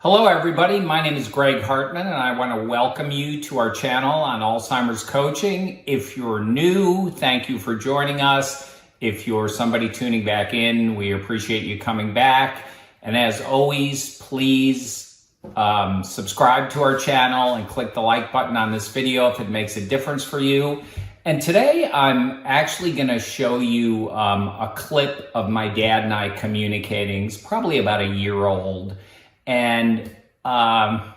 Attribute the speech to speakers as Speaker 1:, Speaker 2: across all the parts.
Speaker 1: Hello everybody, my name is Greg Hartman and I want to welcome you to our channel on Alzheimer's coaching. If you're new, thank you for joining us. If you're somebody tuning back in, we appreciate you coming back. And as always, please subscribe to our channel and click the like button on this video if it makes a difference for you. And today I'm actually going to show you a clip of my dad and I communicating. It's probably about a year old. And, I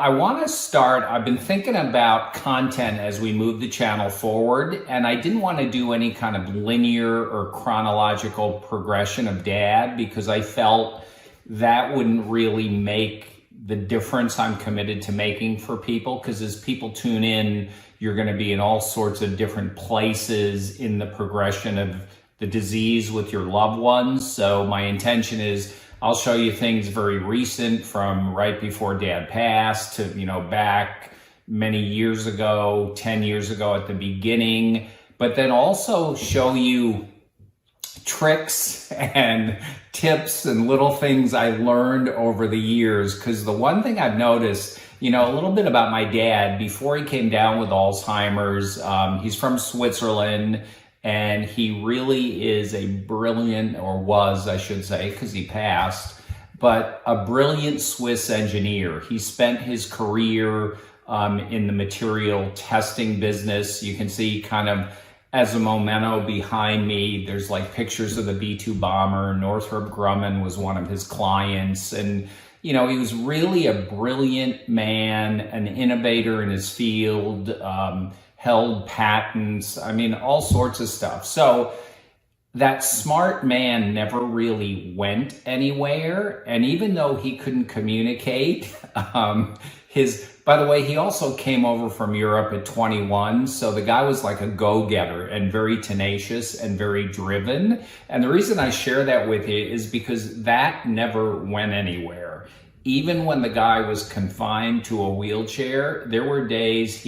Speaker 1: want to start, I've been thinking about content as we move the channel forward, and I didn't want to do any kind of linear or chronological progression of dad because I felt that wouldn't really make the difference I'm committed to making for people, because as people tune in, you're going to be in all sorts of different places in the progression of the disease with your loved ones. So my intention is I'll show you things very recent from right before dad passed to, back many years ago, 10 years ago at the beginning, but then also show you tricks and tips and little things I learned over the years. Because the one thing I've noticed, a little bit about my dad, before he came down with Alzheimer's, he's from Switzerland. And he really is a brilliant, or was, I should say, because he passed, but a brilliant Swiss engineer. He spent his career in the material testing business. You can see kind of as a memento behind me, there's like pictures of the B-2 bomber. Northrop Grumman was one of his clients. And, he was really a brilliant man, an innovator in his field, held patents, all sorts of stuff. So that smart man never really went anywhere. And even though he couldn't communicate, by the way, he also came over from Europe at 21. So the guy was like a go-getter and very tenacious and very driven. And the reason I share that with you is because that never went anywhere. Even when the guy was confined to a wheelchair, there were days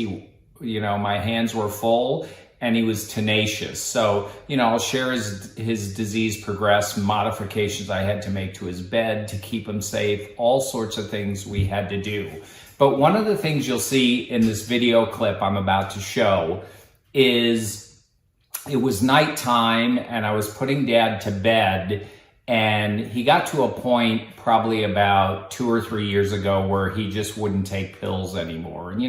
Speaker 1: my hands were full and he was tenacious. So, I'll share his disease progressed, modifications I had to make to his bed to keep him safe, all sorts of things we had to do. But one of the things you'll see in this video clip I'm about to show is it was nighttime and I was putting dad to bed. And he got to a point probably about 2 or 3 years ago where he just wouldn't take pills anymore. And,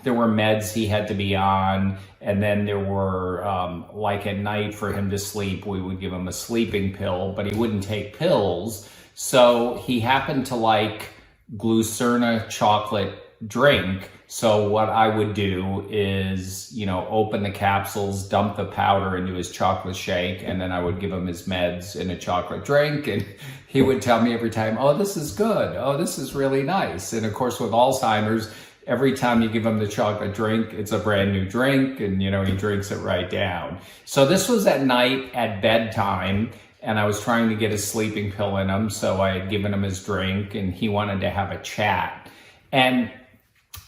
Speaker 1: there were meds he had to be on. And then there were, like at night for him to sleep, we would give him a sleeping pill, but he wouldn't take pills. So he happened to like Glucerna chocolate drink. So what I would do is, open the capsules, dump the powder into his chocolate shake, and then I would give him his meds in a chocolate drink. And he would tell me every time, oh, this is good. Oh, this is really nice. And of course, with Alzheimer's, every time you give him the chocolate drink, it's a brand new drink. And, he drinks it right down. So this was at night at bedtime. And I was trying to get a sleeping pill in him. So I had given him his drink and he wanted to have a chat. And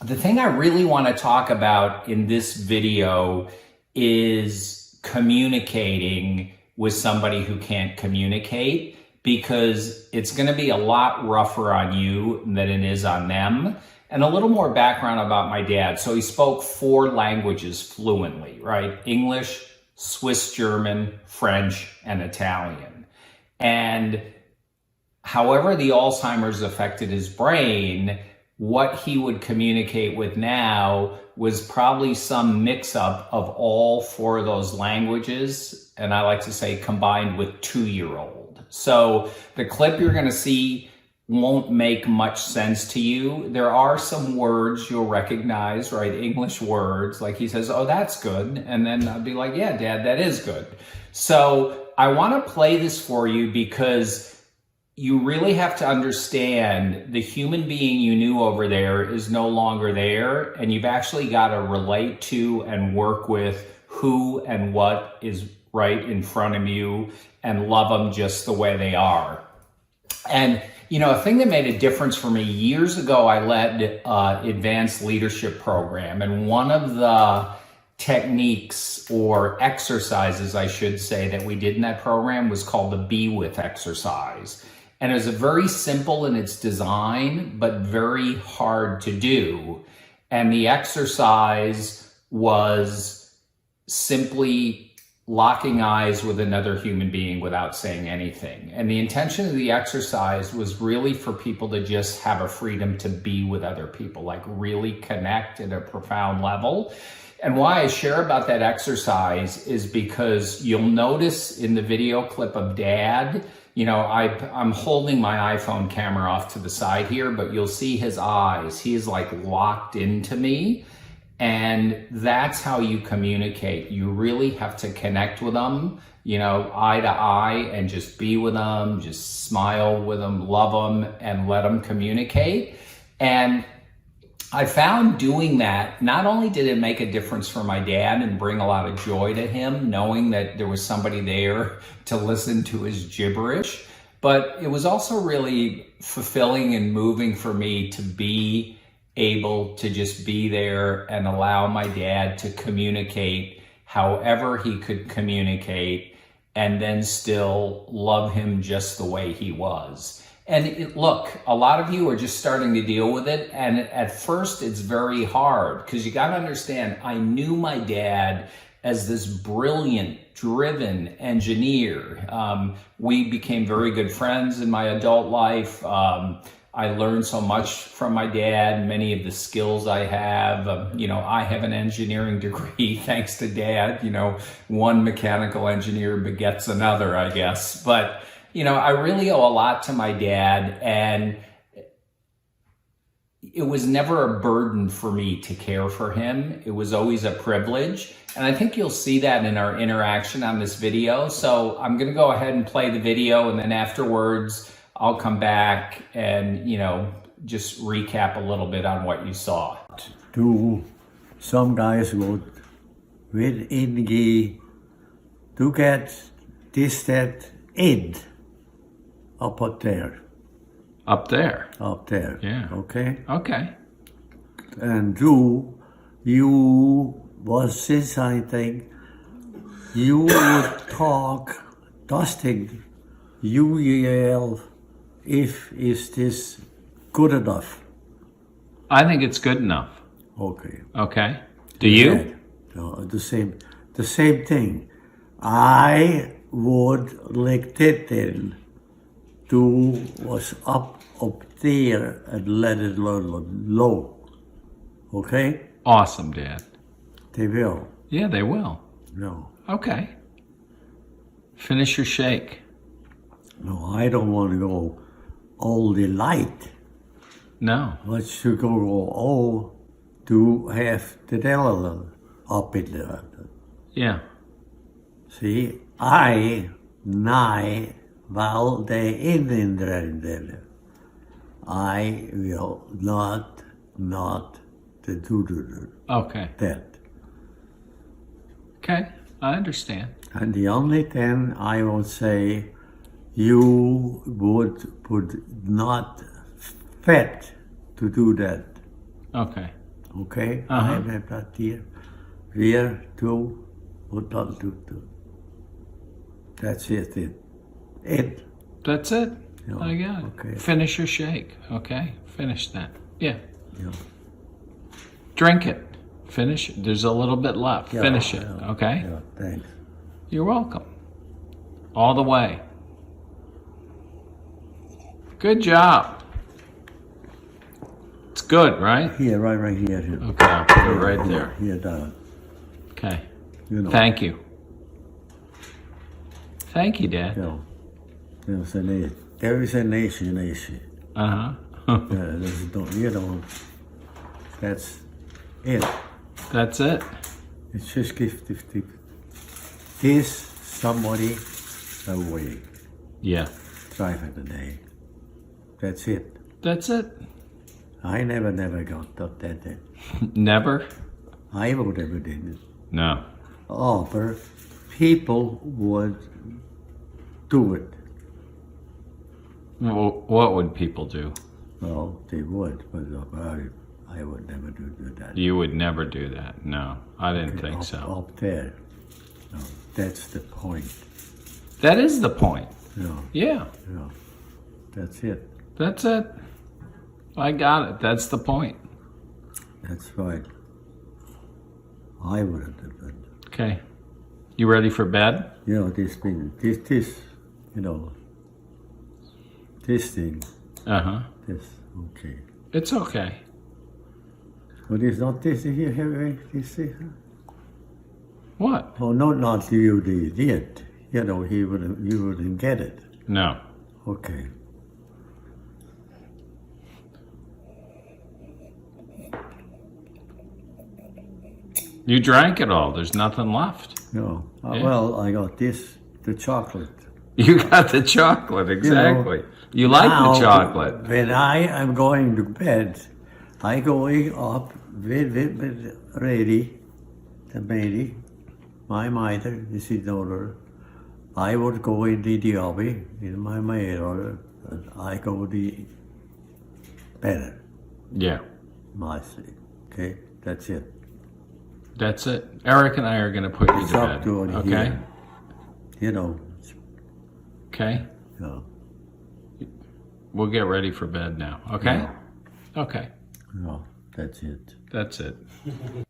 Speaker 1: the thing I really want to talk about in this video is communicating with somebody who can't communicate, because it's going to be a lot rougher on you than it is on them. And a little more background about my dad. So he spoke 4 languages fluently, right? English, Swiss German, French, and Italian. And however the Alzheimer's affected his brain, what he would communicate with now was probably some mix-up of all 4 of those languages, and I like to say combined with 2-year-old. So the clip you're going to see won't make much sense to you. There are some words you'll recognize, right? English words, like he says, oh, that's good. And then I'll be like, yeah, Dad, that is good. So I want to play this for you because you really have to understand the human being you knew over there is no longer there, and you've actually got to relate to and work with who and what is right in front of you and love them just the way they are. And, a thing that made a difference for me years ago, I led advanced leadership program, and one of the techniques or exercises, I should say, that we did in that program was called the Be With exercise. And it was a very simple in its design, but very hard to do. And the exercise was simply locking eyes with another human being without saying anything. And the intention of the exercise was really for people to just have a freedom to be with other people, like really connect at a profound level. And why I share about that exercise is because you'll notice in the video clip of Dad, you know, I'm holding my iPhone camera off to the side here, but you'll see his eyes. He is like locked into me. And that's how you communicate. You really have to connect with them, you know, eye to eye, and just be with them, just smile with them, love them, and let them communicate. And I found doing that, not only did it make a difference for my dad and bring a lot of joy to him, knowing that there was somebody there to listen to his gibberish, but it was also really fulfilling and moving for me to be able to just be there and allow my dad to communicate however he could communicate, and then still love him just the way he was. And look, a lot of you are just starting to deal with it, and at first it's very hard, because you got to understand, I knew my dad as this brilliant, driven engineer. We became very good friends in my adult life. I learned so much from my dad, many of the skills I have. You know, I have an engineering degree thanks to Dad. You know, one mechanical engineer begets another, I guess. But, you know, I really owe a lot to my dad, and it was never a burden for me to care for him. It was always a privilege. And I think you'll see that in our interaction on this video. So I'm going to go ahead and play the video, and then afterwards, I'll come back and, you know, just recap a little bit on what you saw.
Speaker 2: Some guys would with energy to get this, that, end up there.
Speaker 1: Up there?
Speaker 2: Up there.
Speaker 1: Yeah.
Speaker 2: Okay?
Speaker 1: Okay.
Speaker 2: And you was since I think you would talk dusting you yell if is this good enough.
Speaker 1: I think it's good enough.
Speaker 2: Okay.
Speaker 1: Okay. Do you?
Speaker 2: No, the same thing. I would like that then to was up there and let it low. Okay?
Speaker 1: Awesome, Dad.
Speaker 2: They will.
Speaker 1: Yeah, they will.
Speaker 2: No.
Speaker 1: Okay. Finish your shake.
Speaker 2: No, I don't want to go all the light.
Speaker 1: No.
Speaker 2: Let's go all to have the devil up in there.
Speaker 1: Yeah.
Speaker 2: See, I nigh while they in there. I will not to do
Speaker 1: Okay.
Speaker 2: that.
Speaker 1: Okay. I understand.
Speaker 2: And the only thing I would say, you would not fit to do that.
Speaker 1: Okay.
Speaker 2: Okay?
Speaker 1: Uh-huh.
Speaker 2: I have that here. Where to would not do. That's it.
Speaker 1: That's it.
Speaker 2: Yeah.
Speaker 1: I got it.
Speaker 2: Okay.
Speaker 1: Finish your shake. Okay. Finish that. Yeah.
Speaker 2: Yeah.
Speaker 1: Drink it. Finish it. There's a little bit left.
Speaker 2: Yeah,
Speaker 1: Finish it.
Speaker 2: yeah,
Speaker 1: Okay?
Speaker 2: Yeah, thanks.
Speaker 1: You're welcome. All the way. Good job. It's good, right?
Speaker 2: Here, right here.
Speaker 1: Okay, I'll put it right there.
Speaker 2: Here, down.
Speaker 1: Okay.
Speaker 2: You know.
Speaker 1: Thank you. Thank you, Dad.
Speaker 2: Yeah. There is a nation.
Speaker 1: Uh-huh.
Speaker 2: That's it.
Speaker 1: That's it.
Speaker 2: It's just give somebody away.
Speaker 1: Yeah.
Speaker 2: Driving the day. That's it.
Speaker 1: That's it.
Speaker 2: I never got that.
Speaker 1: Never?
Speaker 2: I would never did it.
Speaker 1: No.
Speaker 2: But people would do it.
Speaker 1: Well, what would people do?
Speaker 2: Well, they would, but I would never do that.
Speaker 1: You would never do that. No, I didn't think
Speaker 2: up,
Speaker 1: so.
Speaker 2: Up there. No, that's the point.
Speaker 1: That is the point.
Speaker 2: No.
Speaker 1: Yeah.
Speaker 2: No. That's it.
Speaker 1: That's it. I got it. That's the point.
Speaker 2: That's right. I wouldn't have done it.
Speaker 1: Okay. You ready for bed?
Speaker 2: You know, this thing, you know, this thing,
Speaker 1: Uh-huh.
Speaker 2: this, okay.
Speaker 1: It's okay.
Speaker 2: But it's not this here, this thing?
Speaker 1: What?
Speaker 2: Oh, no, not you, the idiot. You know, you wouldn't get it.
Speaker 1: No.
Speaker 2: Okay.
Speaker 1: You drank it all. There's nothing left.
Speaker 2: No.
Speaker 1: Yeah.
Speaker 2: Well, I got the chocolate.
Speaker 1: You got the chocolate, exactly. You like
Speaker 2: Now,
Speaker 1: the chocolate.
Speaker 2: When I am going to bed, I going up with ready, the lady, my mother, this is daughter. I would go in the lobby in my mirror, and I go the bed.
Speaker 1: Yeah.
Speaker 2: My sleep. Okay, that's it.
Speaker 1: That's it. Eric and I are going to put you
Speaker 2: It's
Speaker 1: to
Speaker 2: up
Speaker 1: bed.
Speaker 2: to
Speaker 1: Okay?
Speaker 2: here. You know,
Speaker 1: Okay?
Speaker 2: no,
Speaker 1: We'll get ready for bed now. Okay? Okay.
Speaker 2: no, that's it.
Speaker 1: That's it.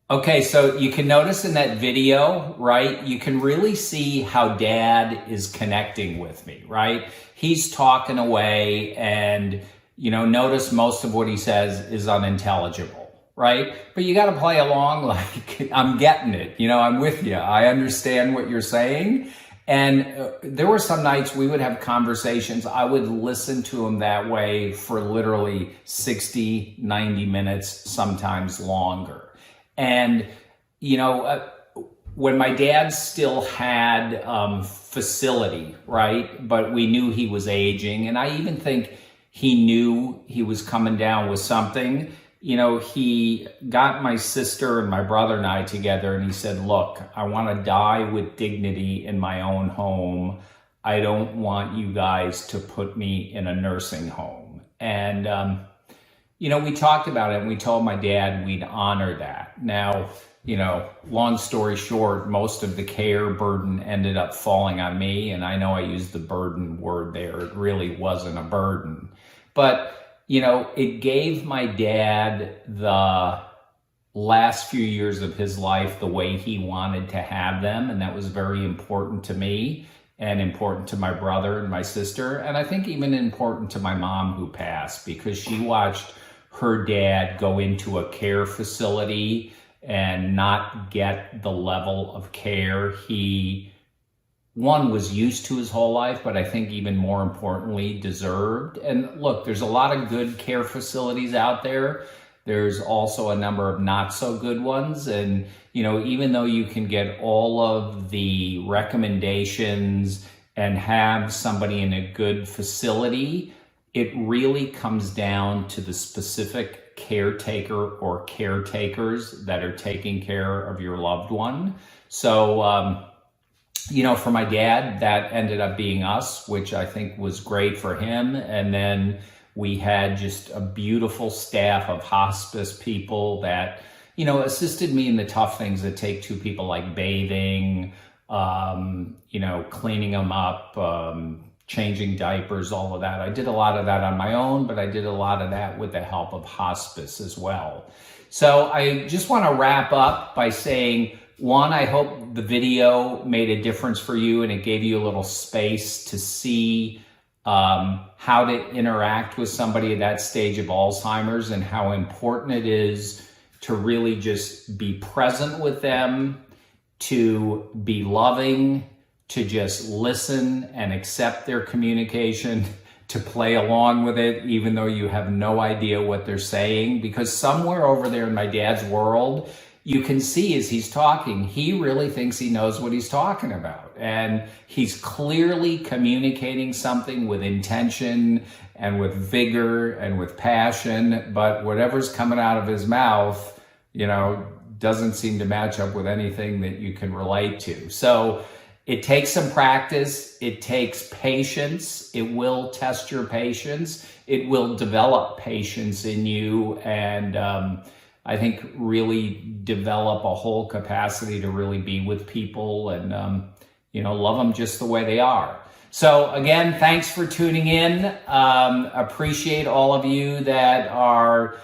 Speaker 3: Okay, so you can notice in that video, right, you can really see how Dad is connecting with me, right? He's talking away and, you know, notice most of what he says is unintelligible, right? But you got to play along like, I'm getting it, you know, I'm with you. I understand what you're saying. And there were some nights we would have conversations. I would listen to him that way for literally 60, 90 minutes, sometimes longer. And, you know, when my dad still had facility, right? But we knew he was aging. And I even think he knew he was coming down with something. You know, he got my sister and my brother and I together and he said, look, I want to die with dignity in my own home. I don't want you guys to put me in a nursing home. And, you know, we talked about it and we told my dad we'd honor that. Now, you know, long story short, most of the care burden ended up falling on me. And I know I used the burden word there. It really wasn't a burden. But you know, it gave my dad the last few years of his life the way he wanted to have them. And that was very important to me and important to my brother and my sister. And I think even important to my mom who passed because she watched her dad go into a care facility and not get the level of care he was used to his whole life, but I think even more importantly, deserved. And look, there's a lot of good care facilities out there. There's also a number of not so good ones. And, you know, even though you can get all of the recommendations and have somebody in a good facility, it really comes down to the specific caretaker or caretakers that are taking care of your loved one. So, you know, for my dad, that ended up being us, which I think was great for him. And then we had just a beautiful staff of hospice people that, you know, assisted me in the tough things that take two people, like bathing, you know, cleaning them up, changing diapers, all of that. I did a lot of that on my own, but I did a lot of that with the help of hospice as well. So I just want to wrap up by saying, one, I hope the video made a difference for you and it gave you a little space to see how to interact with somebody at that stage of Alzheimer's and how important it is to really just be present with them, to be loving, to just listen and accept their communication, to play along with it, even though you have no idea what they're saying. Because somewhere over there in my dad's world, you can see as he's talking, he really thinks he knows what he's talking about. And he's clearly communicating something with intention and with vigor and with passion, but whatever's coming out of his mouth, you know, doesn't seem to match up with anything that you can relate to. So it takes some practice. It takes patience. It will test your patience. It will develop patience in you. And I think really develop a whole capacity to really be with people and, you know, love them just the way they are. So again, thanks for tuning in. Appreciate all of you that are,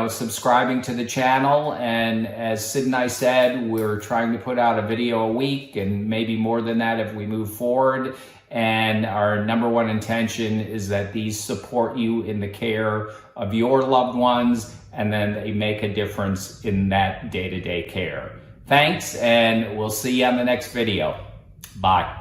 Speaker 3: subscribing to the channel. And as Sid and I said, we're trying to put out a video a week and maybe more than that if we move forward. And our number one intention is that these support you in the care of your loved ones, and then they make a difference in that day-to-day care. Thanks, and we'll see you on the next video. Bye.